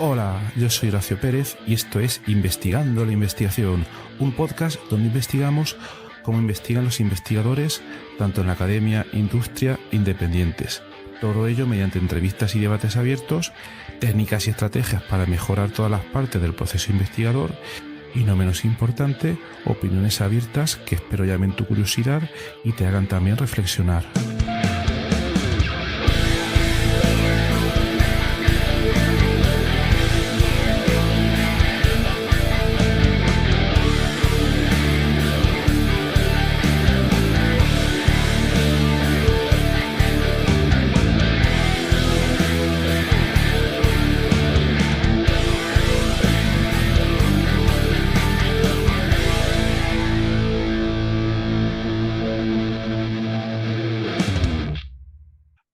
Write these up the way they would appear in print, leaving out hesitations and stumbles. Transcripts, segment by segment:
Hola, yo soy Horacio Pérez y esto es Investigando la Investigación, un podcast donde investigamos cómo investigan los investigadores, tanto en la academia, industria e independientes. Todo ello mediante entrevistas y debates abiertos, técnicas y estrategias para mejorar todas las partes del proceso investigador y, no menos importante, opiniones abiertas que espero llamen tu curiosidad y te hagan también reflexionar.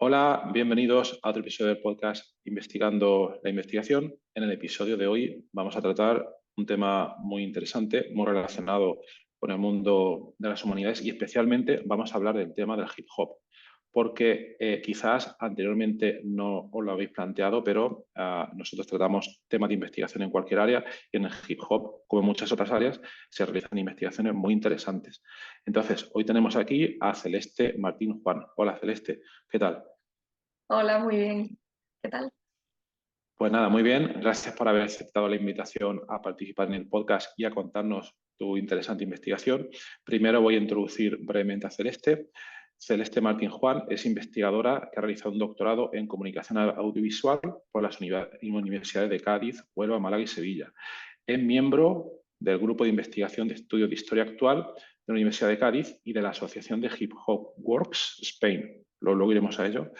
Hola, bienvenidos a otro episodio del podcast Investigando la Investigación. En el episodio de hoy vamos a tratar un tema muy interesante, muy relacionado con el mundo de las humanidades y especialmente vamos a hablar del tema del hip hop, porque quizás anteriormente no os lo habéis planteado, pero nosotros tratamos temas de investigación en cualquier área y en el hip hop, como en muchas otras áreas, se realizan investigaciones muy interesantes. Entonces, hoy tenemos aquí a Celeste Martín Juan. Hola, Celeste, ¿qué tal? Hola, muy bien. ¿Qué tal? Pues nada, muy bien. Gracias por haber aceptado la invitación a participar en el podcast y a contarnos tu interesante investigación. Primero voy a introducir brevemente a Celeste. Celeste Martín Juan es investigadora que ha realizado un doctorado en comunicación audiovisual por las universidades de Cádiz, Huelva, Málaga y Sevilla. Es miembro del Grupo de Investigación de Estudios de Historia Actual de la Universidad de Cádiz y de la Asociación de Hip Hop Works Spain. Luego iremos a ello.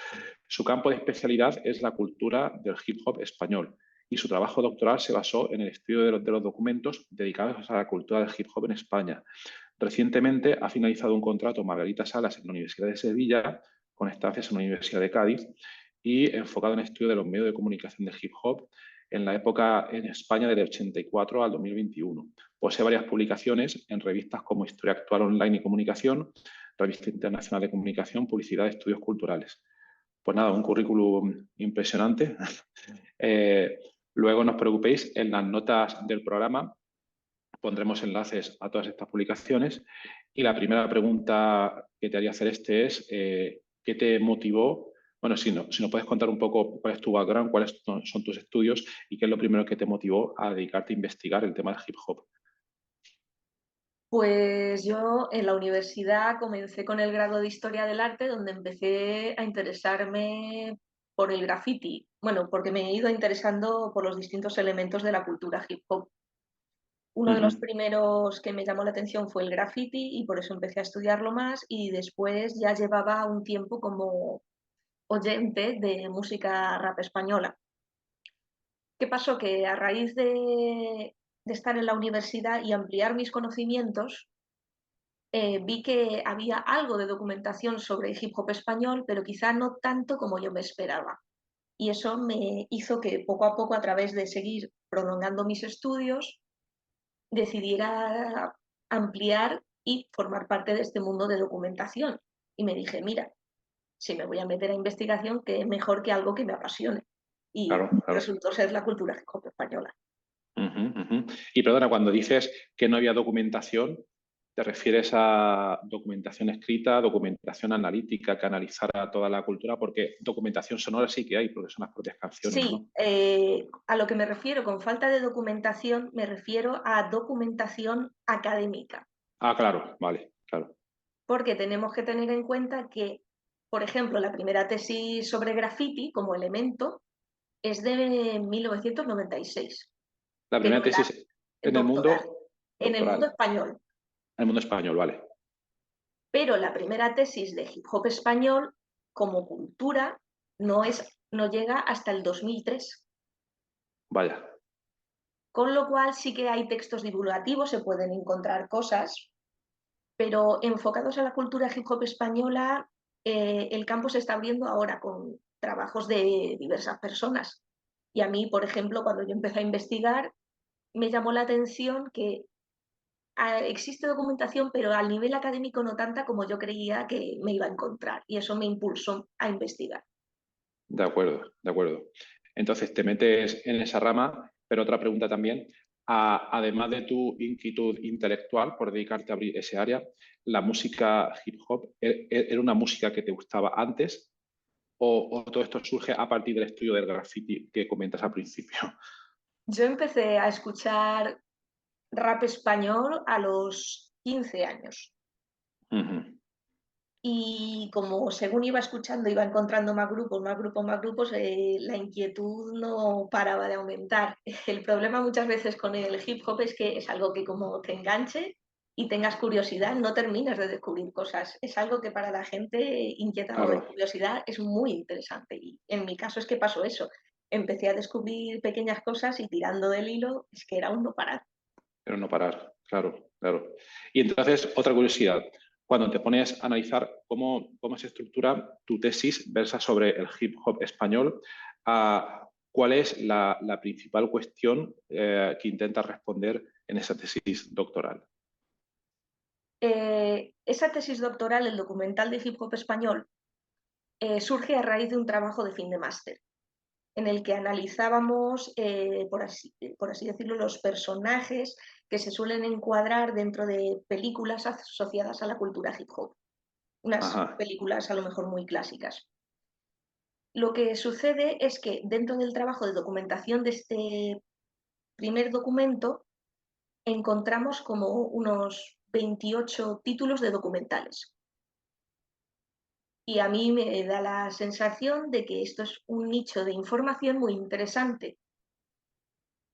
Su campo de especialidad es la cultura del hip hop español y su trabajo doctoral se basó en el estudio de los documentos dedicados a la cultura del hip hop en España. Recientemente ha finalizado un contrato Margarita Salas en la Universidad de Sevilla, con estancias en la Universidad de Cádiz y enfocado en el estudio de los medios de comunicación de hip hop en la época en España del 84 al 2021. Posee varias publicaciones en revistas como Historia Actual Online y Comunicación, Revista Internacional de Comunicación, Publicidad y Estudios Culturales. Pues nada, un currículum impresionante. Luego no os preocupéis, en las notas del programa pondremos enlaces a todas estas publicaciones. Y la primera pregunta que te haría hacer es, ¿qué te motivó? Bueno, si nos puedes contar un poco cuál es tu background, cuáles son tus estudios y qué es lo primero que te motivó a dedicarte a investigar el tema del hip hop. Pues yo en la universidad comencé con el grado de Historia del Arte, donde empecé a interesarme por el graffiti. Bueno, porque me he ido interesando por los distintos elementos de la cultura hip hop. Uno de los primeros que me llamó la atención fue el graffiti y por eso empecé a estudiarlo más y después ya llevaba un tiempo como oyente de música rap española. ¿Qué pasó? Que a raíz de estar en la universidad y ampliar mis conocimientos, vi que había algo de documentación sobre hip hop español, pero quizá no tanto como yo me esperaba. Y eso me hizo que poco a poco, a través de seguir prolongando mis estudios, decidiera ampliar y formar parte de este mundo de documentación. Y me dije, mira, si me voy a meter a investigación, qué mejor que algo que me apasione. Y Claro, claro. resultó ser la cultura hip hop española. Y perdona, cuando dices que no había documentación, ¿te refieres a documentación escrita, documentación analítica que analizara toda la cultura? Porque documentación sonora sí que hay, porque son las propias canciones, Sí, ¿no? a lo que me refiero con falta de documentación, me refiero a documentación académica, Ah, claro, vale, claro. porque tenemos que tener en cuenta que, por ejemplo, la primera tesis sobre graffiti como elemento es de 1996, La primera pero tesis la en el doctoral, mundo en el mundo doctoral, español, en el mundo español, vale. pero la primera tesis de hip hop español como cultura no llega hasta el 2003. Vaya. Con lo cual sí que hay textos divulgativos, se pueden encontrar cosas, pero enfocados a la cultura hip hop española, el campo se está abriendo ahora con trabajos de diversas personas. Y a mí, por ejemplo, cuando yo empecé a investigar, me llamó la atención que existe documentación, pero al nivel académico no tanta como yo creía que me iba a encontrar. Y eso me impulsó a investigar. De acuerdo, de acuerdo. Entonces te metes en esa rama, pero otra pregunta también, además de tu inquietud intelectual por dedicarte a abrir ese área, ¿la música hip hop era una música que te gustaba antes o todo esto surge a partir del estudio del graffiti que comentas al principio? Yo empecé a escuchar rap español a los 15 años. Ujú. Y como según iba escuchando, iba encontrando más grupos, la inquietud no paraba de aumentar. El problema muchas veces con el hip hop es que es algo que como te enganche y tengas curiosidad, no terminas de descubrir cosas. Es algo que para la gente inquieta o de Claro, curiosidad es muy interesante. Y en mi caso es que pasó eso. Empecé a descubrir pequeñas cosas y tirando del hilo es que era un no parar. pero no parar, claro, claro. Y entonces, otra curiosidad, cuando te pones a analizar cómo se estructura tu tesis versa sobre el hip hop español, ¿cuál es la principal cuestión que intentas responder en esa tesis doctoral? Esa tesis doctoral, el documental de hip hop español, surge a raíz de un trabajo de fin de máster, en el que analizábamos, por así decirlo, los personajes que se suelen encuadrar dentro de películas asociadas a la cultura hip hop. Unas Ajá, películas a lo mejor muy clásicas. Lo que sucede es que dentro del trabajo de documentación de este primer documento encontramos como unos 28 títulos de documentales. Y a mí me da la sensación de que esto es un nicho de información muy interesante.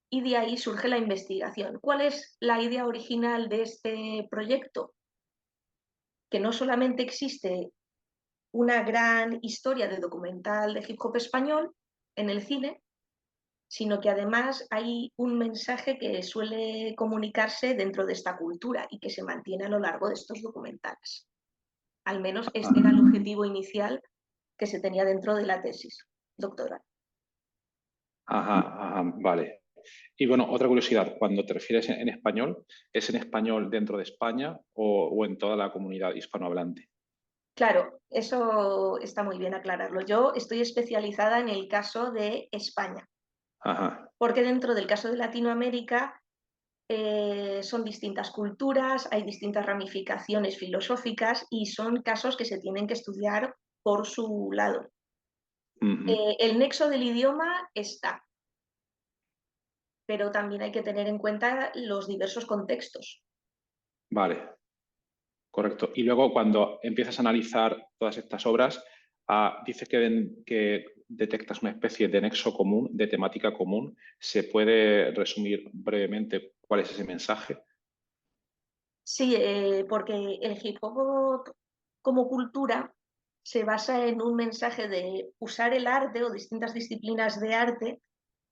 Y de ahí surge la investigación. ¿Cuál es la idea original de este proyecto? Que no solamente existe una gran historia de documental de hip hop español en el cine, sino que además hay un mensaje que suele comunicarse dentro de esta cultura y que se mantiene a lo largo de estos documentales. Al menos este era el objetivo inicial que se tenía dentro de la tesis doctoral. ajá, ajá, vale. Y bueno, otra curiosidad, cuando te refieres en español, ¿es en español dentro de España o en toda la comunidad hispanohablante? Claro, eso está muy bien aclararlo. Yo estoy especializada en el caso de España, Ajá, porque dentro del caso de Latinoamérica son distintas culturas, hay distintas ramificaciones filosóficas y son casos que se tienen que estudiar por su lado. ujú, El nexo del idioma está, pero también hay que tener en cuenta los diversos contextos. vale. Correcto. Y luego cuando empiezas a analizar todas estas obras, dices que detectas una especie de nexo común, de temática común. ¿Se puede resumir brevemente cuál es ese mensaje? Sí, porque el hip hop como cultura se basa en un mensaje de usar el arte o distintas disciplinas de arte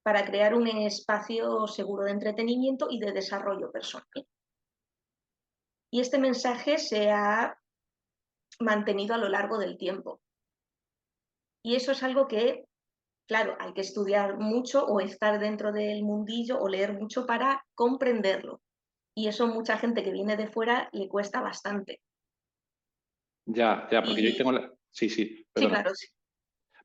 para crear un espacio seguro de entretenimiento y de desarrollo personal. Y este mensaje se ha mantenido a lo largo del tiempo. Y eso es algo que, claro, hay que estudiar mucho o estar dentro del mundillo o leer mucho para comprenderlo. Y eso mucha gente que viene de fuera le cuesta bastante. Ya, ya, porque yo ahí Y tengo la... Sí, sí, sí, perdona. claro, sí.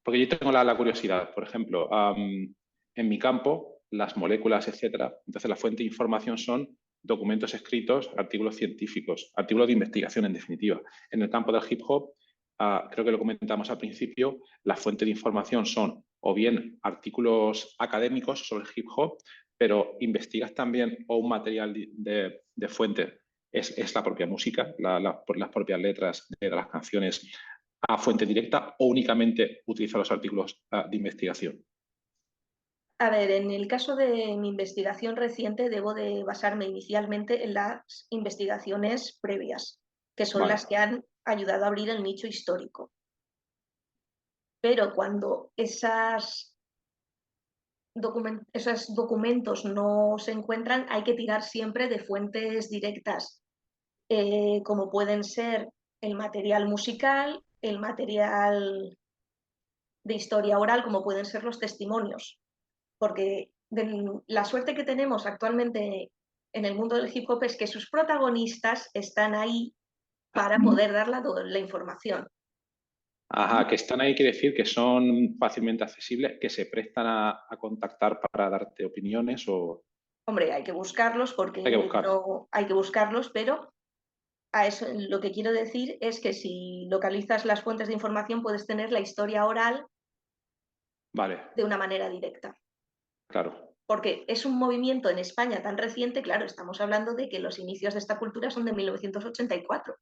Porque yo tengo la curiosidad, por ejemplo, en mi campo, las moléculas, etcétera, entonces la fuente de información son documentos escritos, artículos científicos, artículos de investigación en definitiva. En el campo del hip hop, creo que lo comentamos al principio, la fuente de información son o bien artículos académicos sobre el hip hop, pero investigas también o un material de fuente es la propia música, las propias letras de las canciones a fuente directa o únicamente utiliza los artículos de investigación. A ver, en el caso de mi investigación reciente, debo de basarme inicialmente en las investigaciones previas, que son las Vale, que han ayudado a abrir el nicho histórico. Pero cuando esos documentos no se encuentran, hay que tirar siempre de fuentes directas, como pueden ser el material musical, el material de historia oral, como pueden ser los testimonios. Porque la suerte que tenemos actualmente en el mundo del hip hop es que sus protagonistas están ahí para poder dar la información. Ajá, que están ahí quiere decir que son fácilmente accesibles, que se prestan a contactar para darte opiniones o Hombre, hay que buscarlos hay que porque buscar. no hay que buscarlos, pero a eso lo que quiero decir es que si localizas las fuentes de información puedes tener la historia oral Vale, de una manera directa. claro. Porque es un movimiento en España tan reciente, claro, estamos hablando de que los inicios de esta cultura son de 1984.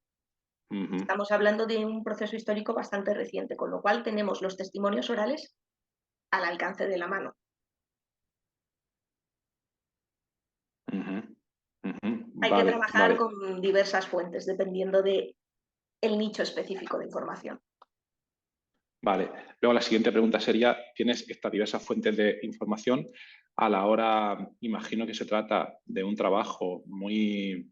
Ujú, Estamos hablando de un proceso histórico bastante reciente, con lo cual tenemos los testimonios orales al alcance de la mano. ujú, ujú. Hay que Vale, trabajar vale. con diversas fuentes dependiendo del nicho específico de información. Vale. Luego la siguiente pregunta sería, ¿tienes estas diversas fuentes de información? A la hora, imagino que se trata de un trabajo muy,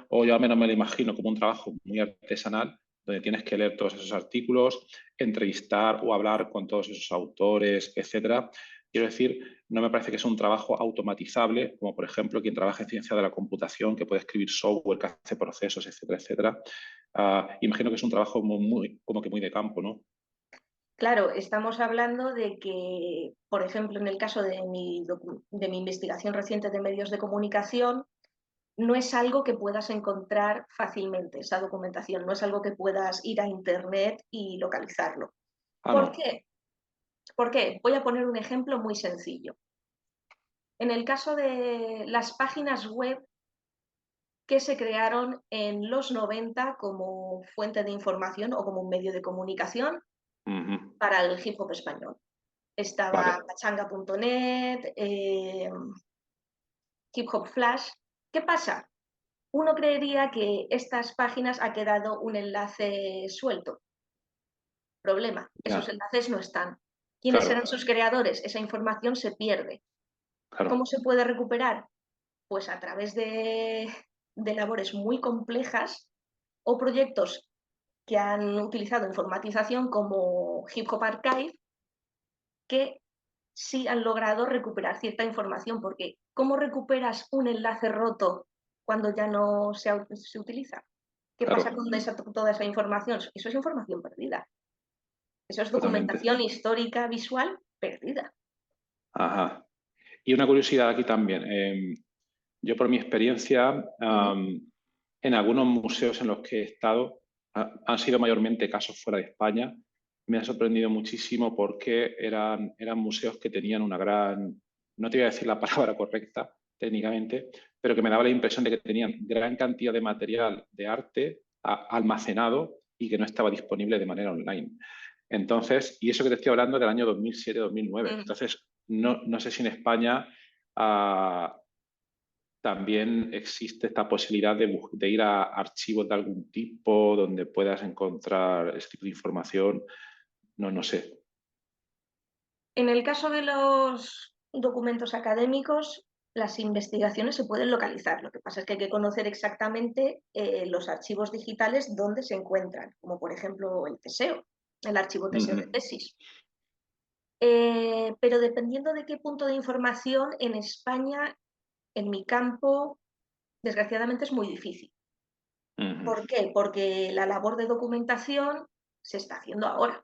o yo al menos me lo imagino como un trabajo muy artesanal, donde tienes que leer todos esos artículos, entrevistar o hablar con todos esos autores, etcétera. Quiero decir, no me parece que es un trabajo automatizable, como por ejemplo quien trabaja en ciencia de la computación, que puede escribir software, que hace procesos, etcétera, etcétera. Imagino que es un trabajo como que muy de campo, ¿no? Claro, estamos hablando de que, por ejemplo, en el caso de mi investigación reciente de medios de comunicación, no es algo que puedas encontrar fácilmente, esa documentación, no es algo que puedas ir a Internet y localizarlo. Ah, ¿Por no. qué? ¿Por qué? Voy a poner un ejemplo muy sencillo. En el caso de las páginas web que se crearon en los 90 como fuente de información o como un medio de comunicación Ujú. para el hip hop español. Estaba Vale, pachanga.net, Hip Hop Flash. ¿Qué pasa? Uno creería que estas páginas ha quedado un enlace suelto. Problema, esos ya, enlaces no están. ¿Quiénes eran claro, sus creadores? Esa información se pierde. ¿Cómo claro, se puede recuperar? Pues a través de labores muy complejas o proyectos que han utilizado informatización como Hip Hop Archive, que sí han logrado recuperar cierta información, porque ¿cómo recuperas un enlace roto cuando ya no se utiliza? ¿Qué pasa claro, con toda esa información? Eso es información perdida. Eso es totalmente. documentación histórica visual perdida. Ajá. Y una curiosidad aquí también. Yo por mi experiencia, Uh -huh. en algunos museos en los que he estado, han sido mayormente casos fuera de España. Me ha sorprendido muchísimo porque eran museos que tenían una gran, no te voy a decir la palabra correcta técnicamente, pero que me daba la impresión de que tenían gran cantidad de material de arte almacenado y que no estaba disponible de manera online. Entonces, y eso que te estoy hablando del año 2007-2009. Uh -huh. Entonces, no sé si en España también existe esta posibilidad de ir a archivos de algún tipo donde puedas encontrar este tipo de información. No sé. En el caso de los documentos académicos, las investigaciones se pueden localizar. Lo que pasa es que hay que conocer exactamente los archivos digitales donde se encuentran, como por ejemplo el TSEO, el archivo TSEO de Ujú, tesis. Pero dependiendo de qué punto de información, en España, en mi campo, desgraciadamente es muy difícil. ujú. ¿Por qué? Porque la labor de documentación se está haciendo ahora.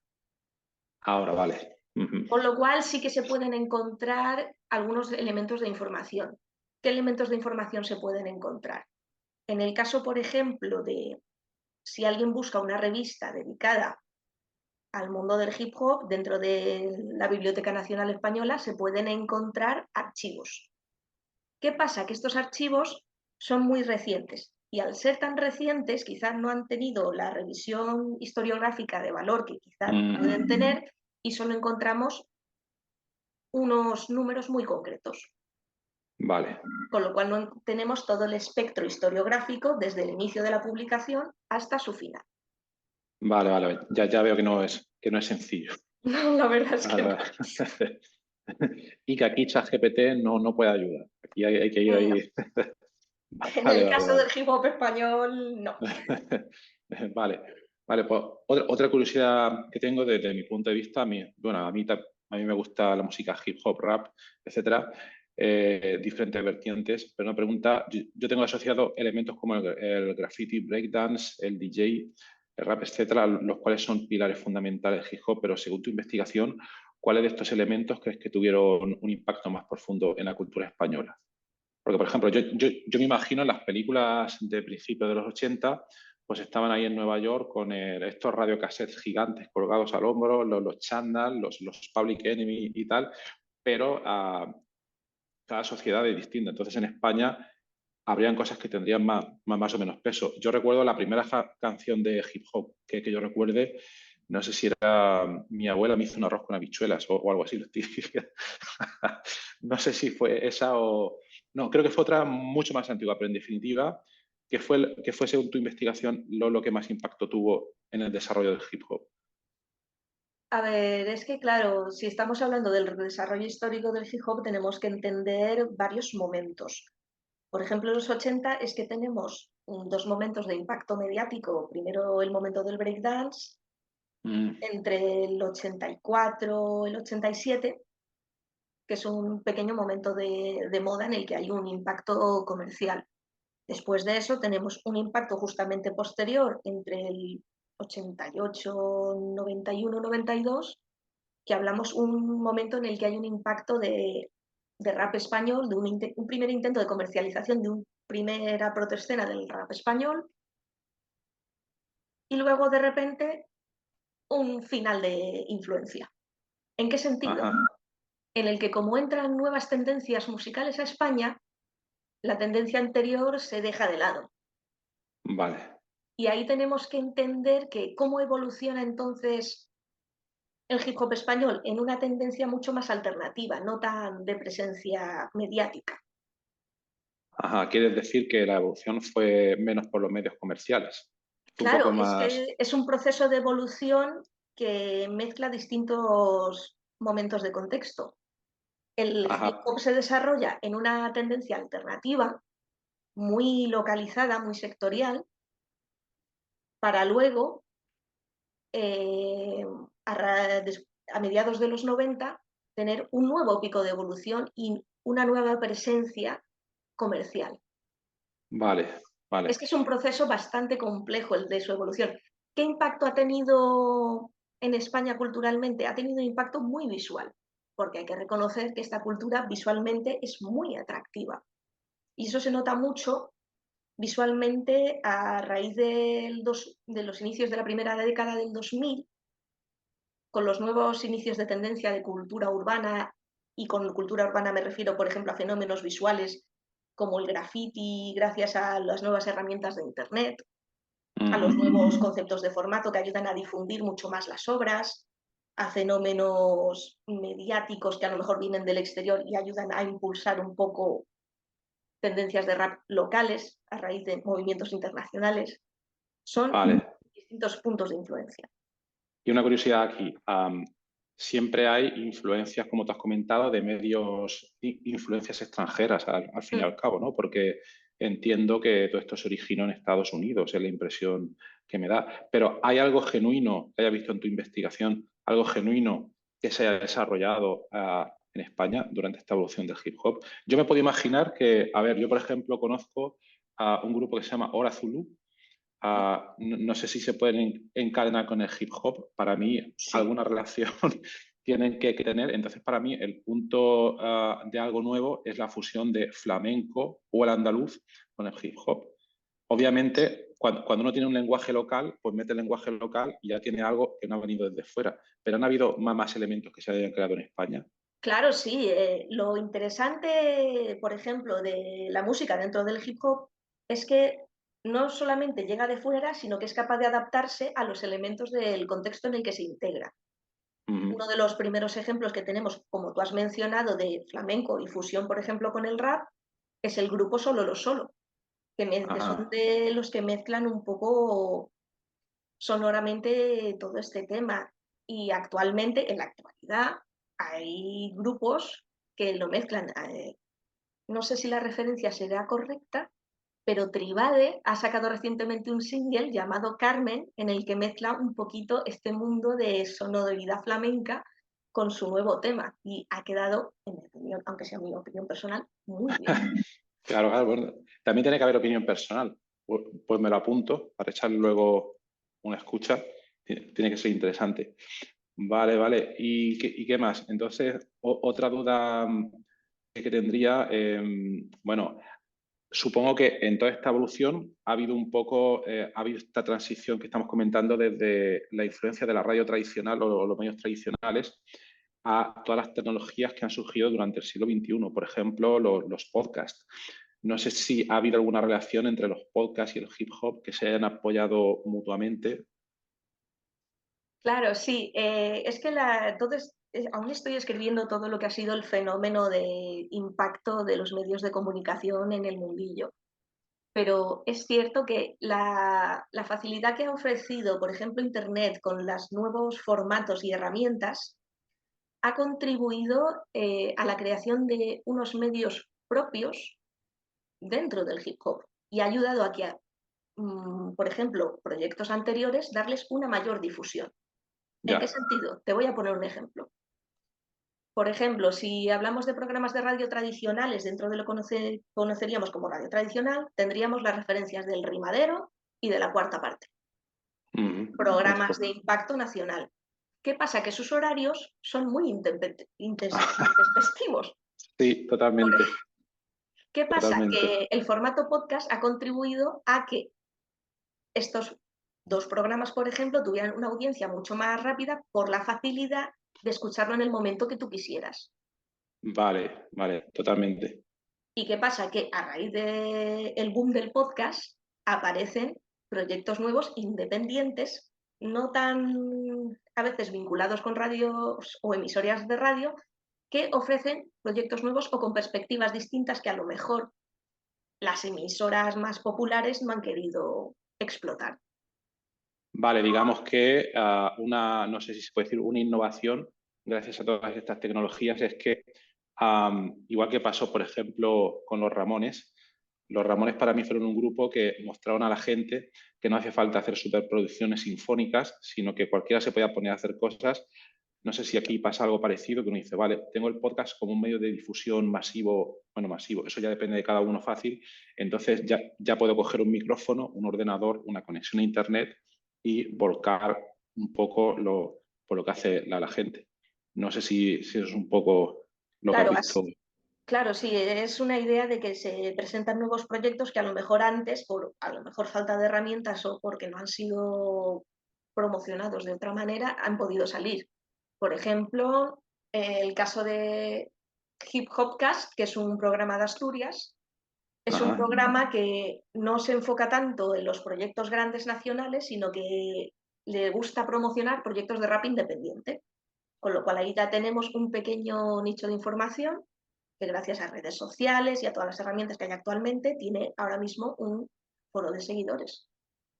Ahora, vale. Ujú. Con lo cual sí que se pueden encontrar algunos elementos de información. ¿Qué elementos de información se pueden encontrar? En el caso, por ejemplo, de si alguien busca una revista dedicada al mundo del hip hop, dentro de la Biblioteca Nacional Española se pueden encontrar archivos. ¿Qué pasa? Que estos archivos son muy recientes y al ser tan recientes quizás no han tenido la revisión historiográfica de valor que quizás Ujú. pueden tener y solo encontramos unos números muy concretos, Vale, con lo cual no tenemos todo el espectro historiográfico desde el inicio de la publicación hasta su final. vale. Ya veo que no es sencillo. No, la verdad es que Vale, no. vale. Y que aquí ChatGPT no puede ayudar. Aquí hay que ir No. ahí. En Vale, el vale, caso del vale. hip hop español, no. Vale, vale, pues otra curiosidad que tengo desde mi punto de vista, bueno, a mí me gusta la música hip hop, rap, etcétera, diferentes vertientes, pero una pregunta, yo tengo asociado elementos como el graffiti, breakdance, el DJ. el rap, etcétera, los cuales son pilares fundamentales del hip hop, pero según tu investigación, ¿cuáles de estos elementos crees que tuvieron un impacto más profundo en la cultura española? Porque, por ejemplo, yo me imagino en las películas de principios de los 80, pues estaban ahí en Nueva York con estos radiocassettes gigantes colgados al hombro, los chándal, los Public Enemy y tal, pero cada sociedad es distinta. Entonces, en España habrían cosas que tendrían más o menos peso. Yo recuerdo la primera canción de hip hop que yo recuerde, no sé si era Mi abuela me hizo un arroz con habichuelas o algo así. No sé si fue esa o... No, creo que fue otra mucho más antigua, pero en definitiva, que fue según tu investigación lo que más impacto tuvo en el desarrollo del hip hop. A ver, es que claro, si estamos hablando del desarrollo histórico del hip hop, tenemos que entender varios momentos. Por ejemplo, en los 80 es que tenemos dos momentos de impacto mediático. Primero el momento del breakdance, entre el 84 y el 87, que es un pequeño momento de moda en el que hay un impacto comercial. Después de eso tenemos un impacto justamente posterior entre el 88, 91, 92, que hablamos un momento en el que hay un impacto de rap español, de un primer intento de comercialización de una primera protoescena del rap español, y luego de repente un final de influencia. ¿En qué sentido? Ajá. En el que como entran nuevas tendencias musicales a España, la tendencia anterior se deja de lado. Vale. Y ahí tenemos que entender que cómo evoluciona entonces el hip hop español en una tendencia mucho más alternativa, no tan de presencia mediática. Ajá. Quieres decir que la evolución fue menos por los medios comerciales. Un poco Claro, es más... que es un proceso de evolución que mezcla distintos momentos de contexto. El hip Ajá. hop se desarrolla en una tendencia alternativa, muy localizada, muy sectorial, para luego, eh, a mediados de los 90, tener un nuevo pico de evolución y una nueva presencia comercial. Vale, Es vale. que es un proceso bastante complejo el de su evolución. ¿Qué impacto ha tenido en España culturalmente? Ha tenido un impacto muy visual, porque hay que reconocer que esta cultura visualmente es muy atractiva. Y eso se nota mucho visualmente a raíz de los inicios de la primera década del 2000, con los nuevos inicios de tendencia de cultura urbana, y con cultura urbana me refiero, por ejemplo, a fenómenos visuales como el graffiti, gracias a las nuevas herramientas de Internet, a los nuevos conceptos de formato que ayudan a difundir mucho más las obras, a fenómenos mediáticos que a lo mejor vienen del exterior y ayudan a impulsar un poco tendencias de rap locales a raíz de movimientos internacionales. Son Vale. distintos puntos de influencia. Y una curiosidad aquí. Siempre hay influencias, como te has comentado, de medios, influencias extranjeras al fin y al cabo, ¿no? Porque entiendo que todo esto se originó en Estados Unidos, es la impresión que me da. Pero ¿hay algo genuino que hayas visto en tu investigación, algo genuino que se haya desarrollado en España durante esta evolución del hip hop? Yo me puedo imaginar que, a ver, yo por ejemplo conozco a un grupo que se llama Hora Zulu. No sé si se pueden encadenar con el hip hop. Para mí, Sí. alguna relación tienen que tener. Entonces, para mí, el punto de algo nuevo es la fusión de flamenco o el andaluz con el hip hop. Obviamente, cuando uno tiene un lenguaje local, pues mete el lenguaje local y ya tiene algo que no ha venido desde fuera. Pero han habido más elementos que se hayan creado en España. Claro, sí. Lo interesante, por ejemplo, de la música dentro del hip hop es que no solamente llega de fuera, sino que es capaz de adaptarse a los elementos del contexto en el que se integra. Uno de los primeros ejemplos que tenemos, como tú has mencionado, de flamenco y fusión, por ejemplo, con el rap, es el grupo Solo lo Solo, que son de los que mezclan un poco sonoramente todo este tema. Y actualmente, en la actualidad, hay grupos que lo mezclan. No sé si la referencia será correcta, pero Tribade ha sacado recientemente un single llamado Carmen, en el que mezcla un poquito este mundo de sonoridad flamenca con su nuevo tema. Y ha quedado, en mi opinión, aunque sea mi opinión personal, muy bien. Claro, bueno. También tiene que haber opinión personal. Pues me lo apunto para echarle luego una escucha, tiene que ser interesante. Vale, vale. ¿Y qué más? Entonces, otra duda que tendría, bueno, supongo que en toda esta evolución ha habido un poco, ha habido esta transición que estamos comentando desde la influencia de la radio tradicional o los medios tradicionales a todas las tecnologías que han surgido durante el siglo XXI, por ejemplo, los podcasts. No sé si ha habido alguna relación entre los podcasts y el hip hop que se hayan apoyado mutuamente. Claro, sí. Es que aún estoy escribiendo todo lo que ha sido el fenómeno de impacto de los medios de comunicación en el mundillo. Pero es cierto que la facilidad que ha ofrecido, por ejemplo, Internet con los nuevos formatos y herramientas, ha contribuido a la creación de unos medios propios dentro del hip hop y ha ayudado a que, por ejemplo, proyectos anteriores, darles una mayor difusión. ¿En qué Ya, sentido? Te voy a poner un ejemplo. Por ejemplo, si hablamos de programas de radio tradicionales, dentro de lo que conoceríamos como radio tradicional, tendríamos las referencias del Rimadero y de La Cuarta Parte, programas de impacto nacional. ¿Qué pasa? Que sus horarios son muy intempestivos. Sí, totalmente, ¿Qué pasa? totalmente. Que el formato podcast ha contribuido a que estos dos programas, por ejemplo, tuvieran una audiencia mucho más rápida por la facilidad de escucharlo en el momento que tú quisieras. Vale, vale, totalmente. ¿Y qué pasa? Que a raíz del boom del podcast aparecen proyectos nuevos independientes, no tan a veces vinculados con radios o emisoras de radio, que ofrecen proyectos nuevos o con perspectivas distintas que a lo mejor las emisoras más populares no han querido explotar. Vale, digamos que no sé si se puede decir, una innovación gracias a todas estas tecnologías es que, igual que pasó, por ejemplo, con los Ramones para mí fueron un grupo que mostraron a la gente que no hace falta hacer superproducciones sinfónicas, sino que cualquiera se podía poner a hacer cosas. No sé si aquí pasa algo parecido, que uno dice, vale, tengo el podcast como un medio de difusión masivo, bueno, masivo, eso ya depende de cada uno fácil, entonces ya puedo coger un micrófono, un ordenador, una conexión a internet y volcar un poco por lo que hace la gente. No sé si eso es un poco lo que has Claro, visto. claro, sí, es una idea de que se presentan nuevos proyectos que a lo mejor antes, por a lo mejor falta de herramientas o porque no han sido promocionados de otra manera, han podido salir. Por ejemplo, el caso de Hip Hopcast, que es un programa de Asturias, es un Ajá. programa que no se enfoca tanto en los proyectos grandes nacionales, sino que le gusta promocionar proyectos de rap independiente. Con lo cual ahí ya tenemos un pequeño nicho de información que gracias a redes sociales y a todas las herramientas que hay actualmente tiene ahora mismo un foro de seguidores.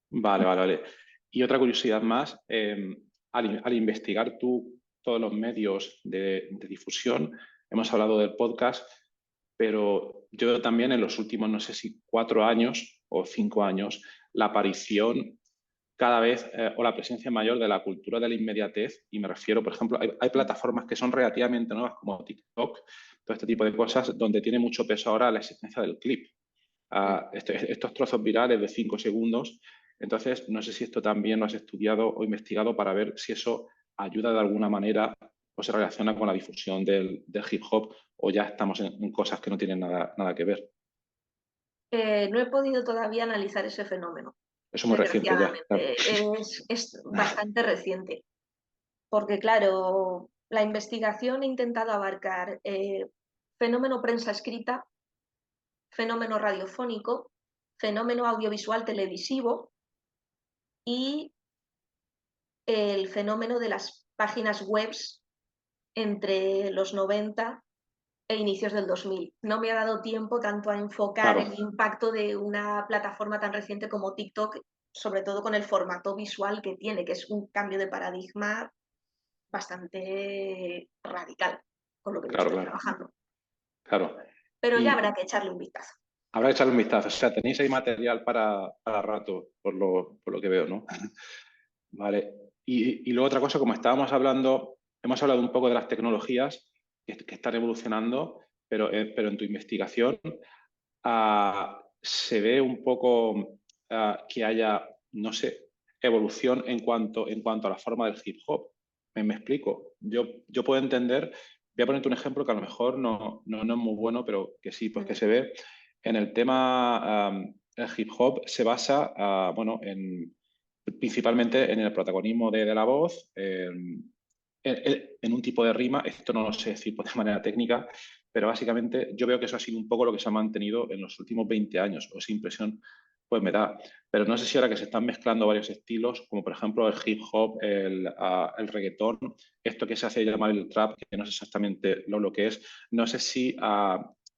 Vale, vale, vale. Y otra curiosidad más, al investigar tú todos los medios de difusión, hemos hablado del podcast, pero yo veo también en los últimos, no sé si 4 años o 5 años, la aparición cada vez o la presencia mayor de la cultura de la inmediatez, y me refiero, por ejemplo, hay plataformas que son relativamente nuevas como TikTok, todo este tipo de cosas, donde tiene mucho peso ahora la existencia del clip. Estos trozos virales de 5 segundos. Entonces, no sé si esto también lo has estudiado o investigado para ver si eso ayuda de alguna manera o se relaciona con la difusión del hip hop o ya estamos en cosas que no tienen nada que ver. No he podido todavía analizar ese fenómeno, Eso es muy reciente ya. Claro. desgraciadamente. Es bastante reciente, porque claro, la investigación he intentado abarcar fenómeno prensa escrita, fenómeno radiofónico, fenómeno audiovisual televisivo y el fenómeno de las páginas web entre los 90 e inicios del 2000. No me ha dado tiempo tanto a enfocar Claro, el impacto de una plataforma tan reciente como TikTok, sobre todo con el formato visual que tiene, que es un cambio de paradigma bastante radical con lo que yo claro, estoy claro, trabajando. claro. Pero ya habrá Y que echarle un vistazo. habrá que echarle un vistazo. O sea, tenéis ahí material para rato, por lo que veo, ¿no? Vale. Y luego otra cosa, como estábamos hablando, hemos hablado un poco de las tecnologías que están evolucionando, pero en tu investigación se ve un poco que haya, no sé, evolución en cuanto a la forma del hip hop. ¿Me explico? Yo puedo entender, voy a ponerte un ejemplo que a lo mejor no es muy bueno, pero que sí, pues que se ve en el tema, el hip hop se basa, bueno, principalmente en el protagonismo de la voz, en un tipo de rima. Esto no lo sé decir de manera técnica, pero básicamente yo veo que eso ha sido un poco lo que se ha mantenido en los últimos 20 años, o esa impresión pues me da. Pero no sé si ahora que se están mezclando varios estilos, como por ejemplo el hip hop, el reggaetón, esto que se hace llamar el trap, que no sé exactamente lo que es, no sé si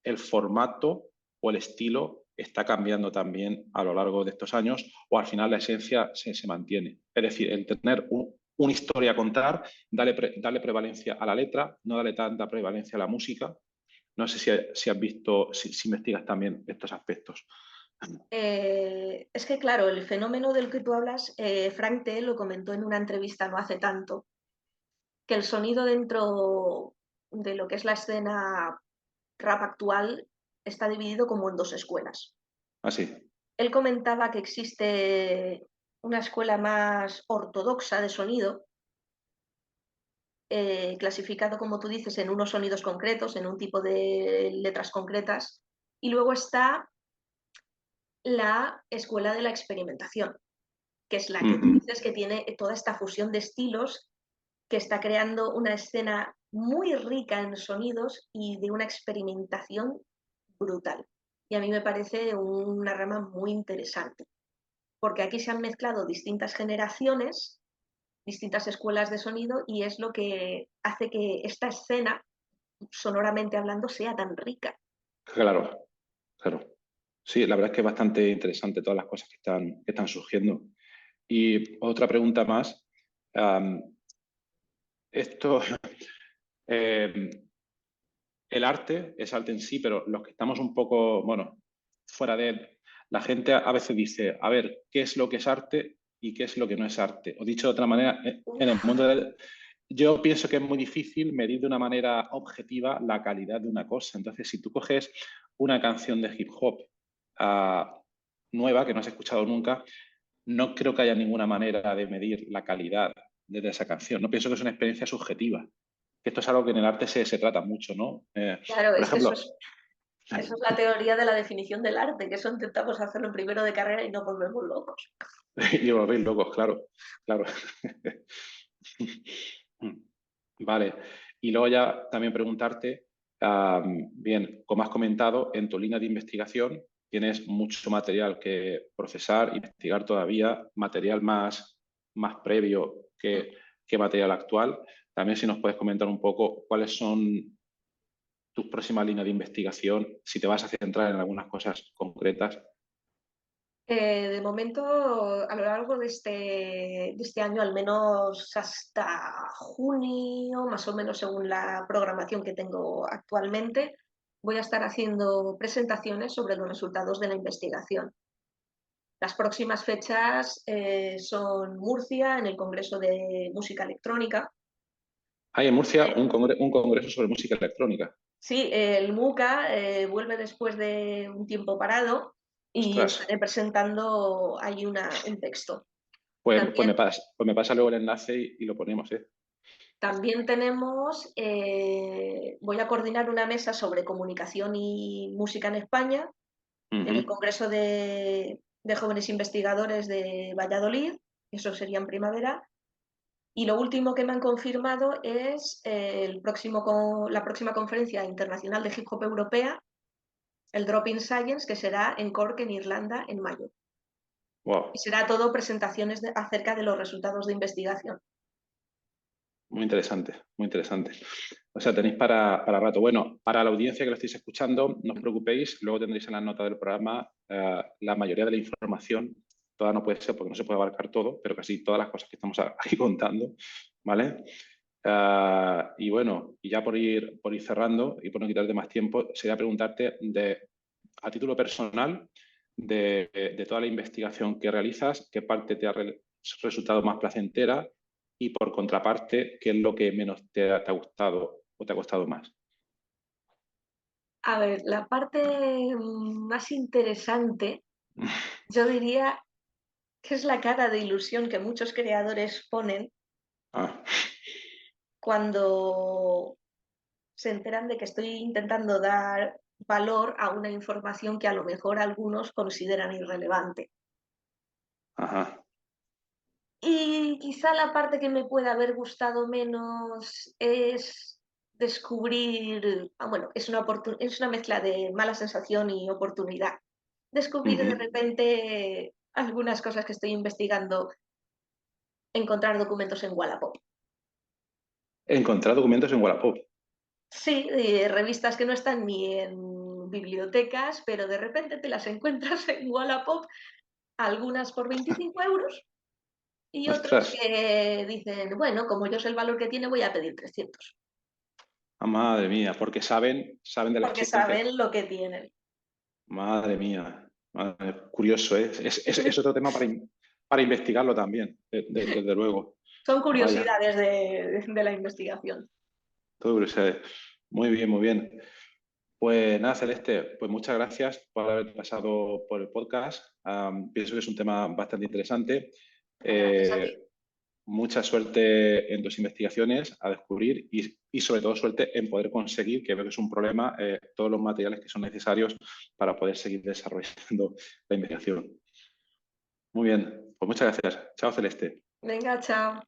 el formato o el estilo está cambiando también a lo largo de estos años, o al final la esencia se mantiene. Es decir, el tener una historia a contar, darle prevalencia a la letra, no darle tanta prevalencia a la música. No sé si has visto, si investigas también estos aspectos. Es que, claro, el fenómeno del que tú hablas, Frank T. lo comentó en una entrevista no hace tanto, que el sonido dentro de lo que es la escena rap actual está dividido como en dos escuelas. Así. Él comentaba que existe una escuela más ortodoxa de sonido, clasificado, como tú dices, en unos sonidos concretos, en un tipo de letras concretas, y luego está la escuela de la experimentación, que es la que tú dices que tiene toda esta fusión de estilos, que está creando una escena muy rica en sonidos y de una experimentación brutal. Y a mí me parece una rama muy interesante, porque aquí se han mezclado distintas generaciones, distintas escuelas de sonido, y es lo que hace que esta escena, sonoramente hablando, sea tan rica. Claro, claro. Sí, la verdad es que es bastante interesante todas las cosas que están surgiendo. Y otra pregunta más. Esto, eh, el arte es arte en sí, pero los que estamos un poco, bueno, fuera de él, la gente a veces dice, a ver, ¿qué es lo que es arte y qué es lo que no es arte? O dicho de otra manera, en el mundo yo pienso que es muy difícil medir de una manera objetiva la calidad de una cosa. Entonces, si tú coges una canción de hip hop nueva que no has escuchado nunca, no creo que haya ninguna manera de medir la calidad de esa canción. No pienso que es una experiencia subjetiva. Esto es algo que en el arte se trata mucho, ¿no? Claro, Por es que ejemplo, eso es la teoría de la definición del arte, que eso intentamos hacerlo en primero de carrera y nos volvemos locos. y los reyes locos, claro, claro. Vale. Y luego ya también preguntarte, bien, como has comentado, en tu línea de investigación tienes mucho material que procesar, investigar todavía, material más previo que material actual. También si nos puedes comentar un poco cuáles son tus próximas líneas de investigación, si te vas a centrar en algunas cosas concretas. De momento, a lo largo de este año, al menos hasta junio, más o menos según la programación que tengo actualmente, voy a estar haciendo presentaciones sobre los resultados de la investigación. Las próximas fechas son Murcia, en el Congreso de Música Electrónica. Hay en Murcia un congreso sobre música electrónica. Sí, el MUCA vuelve después de un tiempo parado y Ostras, estaré presentando ahí un texto. pues También, me pasa luego el enlace y lo ponemos, ¿eh? también tenemos, voy a coordinar una mesa sobre comunicación y música en España en el Congreso de Jóvenes Investigadores de Valladolid, eso sería en primavera. Y lo último que me han confirmado es la próxima conferencia internacional de hip hop europea, el Drop in Science, que será en Cork, en Irlanda, en mayo. Wow, Y será todo presentaciones acerca de los resultados de investigación. muy interesante, muy interesante. O sea, tenéis para rato. Bueno, para la audiencia que lo estéis escuchando, no os preocupéis, luego tendréis en la nota del programa la mayoría de la información. Toda no puede ser porque no se puede abarcar todo, pero casi todas las cosas que estamos aquí contando, ¿vale? Y bueno, y ya por ir cerrando y por no quitarte más tiempo, sería preguntarte a título personal de toda la investigación que realizas, qué parte te ha resultado más placentera y por contraparte, qué es lo que menos te ha gustado o te ha costado más. A ver, la parte más interesante, yo diría que es la cara de ilusión que muchos creadores ponen Ah, cuando se enteran de que estoy intentando dar valor a una información que a lo mejor algunos consideran irrelevante. ajá, Y quizá la parte que me puede haber gustado menos es descubrir, bueno, es una mezcla de mala sensación y oportunidad. Descubrir de ujú. repente algunas cosas que estoy investigando, encontrar documentos en Wallapop. Encontrar documentos en Wallapop. Sí, revistas que no están ni en bibliotecas, pero de repente te las encuentras en Wallapop, algunas por 25 € y otras Ostras, que dicen, bueno, como yo sé el valor que tiene, voy a pedir 300, madre mía, porque saben de la porque existencia. saben lo que tienen. Madre mía, curioso, ¿eh? Es otro tema para investigarlo también, desde luego. Son Vaya, curiosidades de la investigación. todo curiosidades. Muy bien, muy bien. Pues nada, Celeste, pues muchas gracias por haber pasado por el podcast. Pienso que es un tema bastante interesante. Gracias a ti. Eh, Mucha suerte en tus investigaciones a descubrir y sobre todo suerte en poder conseguir, que veo que es un problema, todos los materiales que son necesarios para poder seguir desarrollando la investigación. Muy bien, pues muchas gracias. Chao, Celeste. Venga, chao.